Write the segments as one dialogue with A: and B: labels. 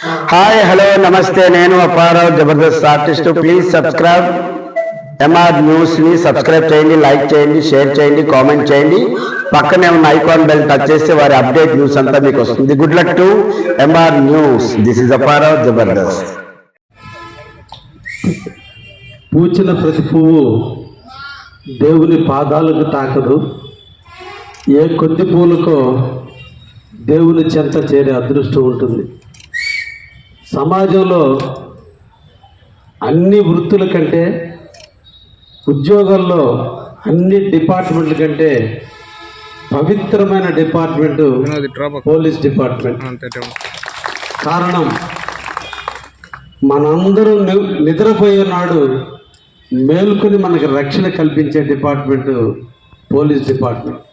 A: Hi hello నమస్తే, నేను Apparao Jabardasth artist. Please subscribe MR news ని సబ్స్క్రైబ్ చేయండి, లైక్ చేయండి, షేర్ చేయండి, కామెంట్ చేయండి. పక్కనే ఉన్న ఐకాన్ బెల్ టచ్ చేస్తే వారి అప్డేట్ న్యూస్ అంతా మీకు వస్తుంది. Good luck to MR news. This is Apparao Jabardasth.
B: పూచిన ప్రతి పువ్వు దేవుని పాదాలకు తాకదు. ఏ కొద్ది పూలకో దేవుని చెంత చేరే అదృష్టం ఉంటుంది. సమాజంలో అన్ని వృత్తుల కంటే, ఉద్యోగాల్లో అన్ని డిపార్ట్మెంట్ల కంటే పవిత్రమైన డిపార్ట్మెంటు పోలీస్ డిపార్ట్మెంట్. కారణం, మనందరూ నిద్రపోయే నాడు మేలుకొని మనకు రక్షణ కల్పించే డిపార్ట్మెంటు పోలీస్ డిపార్ట్మెంట్.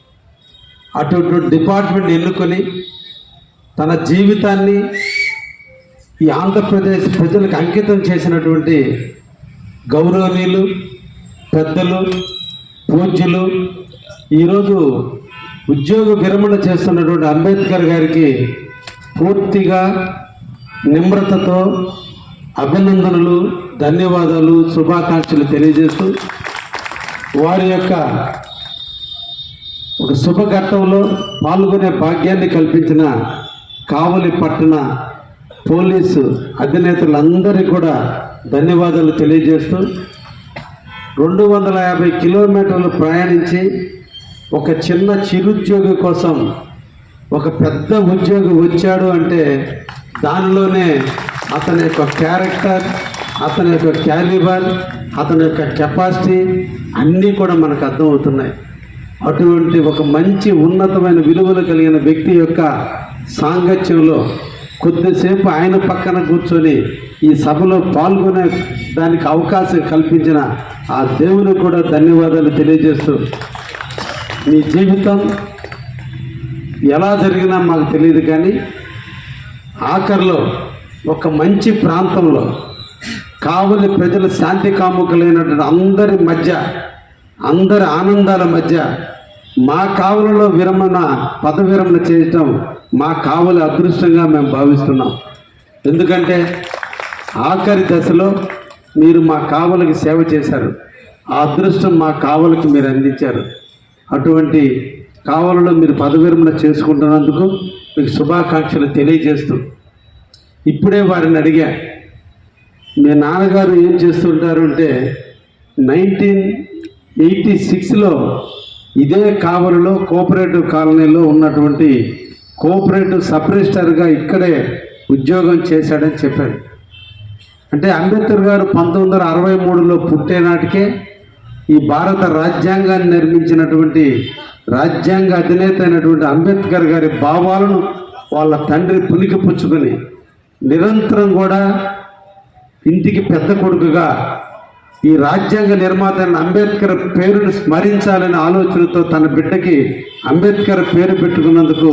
B: అటువంటి డిపార్ట్మెంట్ ఎన్నుకొని తన జీవితాన్ని ఈ ఆంధ్రప్రదేశ్ ప్రజలకు అంకితం చేసినటువంటి గౌరవనీయులు, పెద్దలు, పూజ్యులు, ఈరోజు ఉద్యోగ విరమణ చేస్తున్నటువంటి అంబేద్కర్ గారికి పూర్తిగా నిమ్రతతో అభినందనలు, ధన్యవాదాలు, శుభాకాంక్షలు తెలియజేస్తూ వారి యొక్క ఒక శుభఘట్టంలో పాల్గొనే భాగ్యాన్ని కల్పించిన కావలి పట్టణ పోలీసు అధినేతలందరికీ కూడా ధన్యవాదాలు తెలియజేస్తూ 250 కిలోమీటర్లు ప్రయాణించి ఒక చిన్న చిరుద్యోగి కోసం ఒక పెద్ద ఉద్యోగి వచ్చాడు అంటే దానిలోనే అతని యొక్క క్యారెక్టర్, అతని యొక్క క్యాలిబర్, అతని యొక్క కెపాసిటీ అన్నీ కూడా మనకు అర్థమవుతున్నాయి. అటువంటి ఒక మంచి ఉన్నతమైన విలువలు కలిగిన వ్యక్తి యొక్క సాంగత్యంలో కొద్దిసేపు ఆయన పక్కన కూర్చొని ఈ సభలో పాల్గొనే దానికి అవకాశం కల్పించిన ఆ దేవునికి కూడా ధన్యవాదాలు తెలియజేస్తూ, మీ జీవితం ఎలా జరిగినా మాకు తెలియదు, కానీ ఆఖరిలో ఒక మంచి ప్రాంతంలో కావలి ప్రజల శాంతి కాముకులైనటువంటి అందరి మధ్య, అందరి ఆనందాల మధ్య మా కావలిలో పదవిరమణ చేయటం మా కావలి అదృష్టంగా మేము భావిస్తున్నాం. ఎందుకంటే ఆఖరి దశలో మీరు మా కావలికి సేవ చేశారు. ఆ అదృష్టం మా కావలికి మీరు అందించారు. అటువంటి కావలిలో మీరు పదవిరమణ చేసుకుంటున్నందుకు మీకు శుభాకాంక్షలు తెలియజేస్తూ, ఇప్పుడే వారిని అడిగా, మీ నాన్నగారు ఏం చేస్తుంటారు అంటే 1986లో ఇదే కావలిలో కోఆపరేటివ్ కాలనీలో ఉన్నటువంటి కోఆపరేటివ్ సబ్ రిజిస్టర్గా ఇక్కడే ఉద్యోగం చేశాడని చెప్పాడు. అంటే అంబేద్కర్ గారు 1963లో పుట్టే నాటికే ఈ భారత రాజ్యాంగాన్ని నిర్మించినటువంటి రాజ్యాంగ అధినేత అయినటువంటి అంబేద్కర్ గారి భావాలను వాళ్ళ తండ్రి పునికి పుచ్చుకొని నిరంతరం కూడా ఇంటికి పెద్ద కొడుకుగా ఈ రాజ్యాంగ నిర్మాత అంబేద్కర్ పేరును స్మరించాలనే ఆలోచనతో తన బిడ్డకి అంబేద్కర్ పేరు పెట్టుకున్నందుకు